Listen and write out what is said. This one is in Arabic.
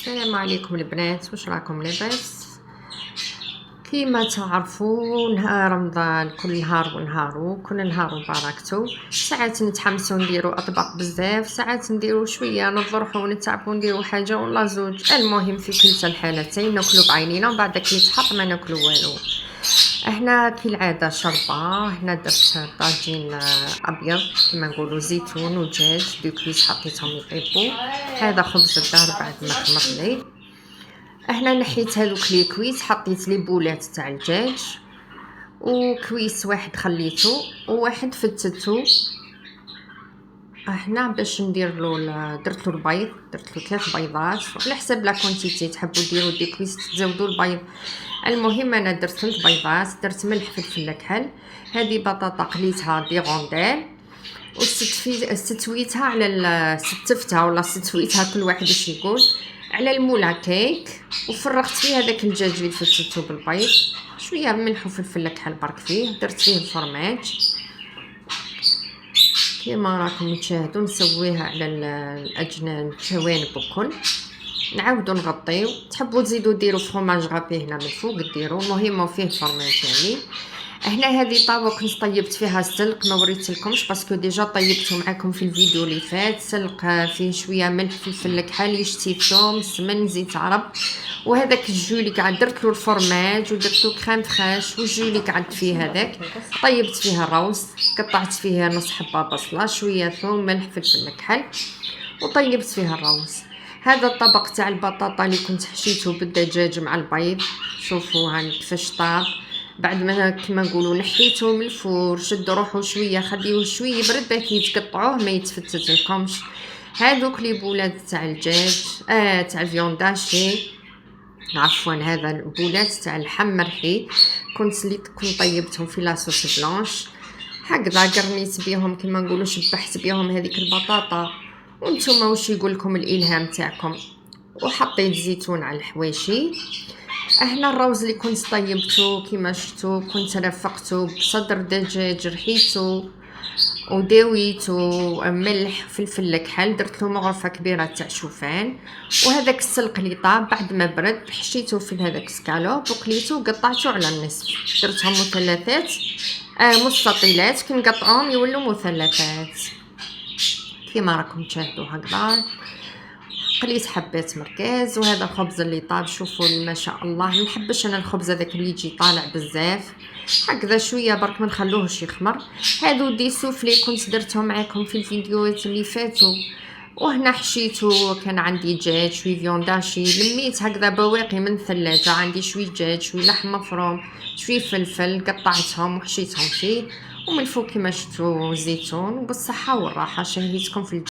السلام عليكم البنات، واش راكم لاباس؟ كيما تعرفوا نهار رمضان كل نهار ونهارو، كل نهار وبركته. ساعات نتحمسوا نديروا اطباق بزاف، ساعات نديروا شويه نضرحوا ونتعبوا نديروا حاجه ولا زوج. المهم في كلتا الحالتين ناكلوا بعينينا وبعد كي يتحط ما ناكلوا والو. احنا كالعاده شربه، هنا درت طاجين ابيض كما نقولوا زيتون ودجاج دوكليس حطيتهم يطيبوا. هذا خبز الدار بعد ما خمر لي. هنا نحيت هذوك لي كويس، حطيت لي بولات تاع الدجاج وكويس واحد خليته وواحد فتتو. هنا باش ندير له درت له البيض، درت له 3 بيضات على حسب لا كونتيتي تحبوا ديروا دي كويس تزودوا البيض. المهم انا درت 3 بيضات، درت ملح فلفل كحل. هذه بطاطا قليتها دي غونديل وستويتها على ستفتها ولا ستويتها كل واحد اش يقول على المولا كيك، وفرغت فيه هذاك الدجاج اللي فتتو بالبيض، شويه ملح وفلفل كحل برك فيه، درت فيه الفرماج كيما راكم تشاهدوا. نسويها على الاجنان الجوانب وكل، نعاودو نغطيو. تحبوا تزيدوا ديروا فرماج غابي هنا من فوق ديروا، المهم فيه الفرماج يعني. هنا هذه طاوة كنت طيبت فيها السلق، ما وريتلكمش باسكو ديجا طيبته معكم في الفيديو اللي فات. سلق فيه شويه ملح فلفل كحل يشتي ثوم سمن زيت عرب، وهذاك الجو اللي قاعد درت له الفرماج ودرت له كريم فريش، والجو اللي قعدت فيه هذاك طيبت فيها الروز، قطعت فيها نص حبه بصله شويه ثوم ملح فلفل كحل وطيبت فيها الروز. هذا الطبق تاع البطاطا اللي كنت حشيته بالدجاج مع البيض، شوفوا هاني كيفاش طاب. بعد ما كما نقولوا نحيته من الفور، شد روحو شويه خليوه شويه يبرد باش يتقطعوه ما يتفتت لكمش. هذوك لي بولات تاع الدجاج تاع الفيونداشي، عفوا هذا البولات تاع اللحم مرحي كنت طيبتهم في لاصوص بلانش هكذا، قرنيت بيهم كما نقولوا شبحت بيهم هذيك البطاطا. وانتم واش يقول لكم الالهام تاعكم. وحطيت زيتون على الحواشي. هنا الروز اللي كنت طيبته كيما شفتوا كنت رفقته بصدر دجاج رحيته وداويته ملح فلفل كحل، درت له مغرفه كبيره تاع شوفان. وهذاك السلق اللي طاب بعد ما برد حشيته في هذاك سكالوب وقليته وقطعته على النصف، درتهم مثلثات مستطيلات كي نقطعوهم يولوا مثلثات كيما راكم تشاهدوا هكذا. قليت حبات مركز. وهذا الخبز اللي طاب شوفوا ما شاء الله. ما نحبش انا الخبز هذاك اللي يجي طالع بزاف هكذا، شويه برك ما نخلوهش يخمر. هادو دي سوفلي كنت درتهم معكم في الفيديوهات اللي فاتوا. وهنا حشيته كان عندي دجاج شويه فيونداشي، لميت هكذا بواقي من الثلاجه، عندي شويه دجاج شويه لحم مفروم شويه فلفل قطعتهم وحشيتهم فيه، ومن فوق كما شفتوا زيتون. وبالصحه والراحه شهيتكم في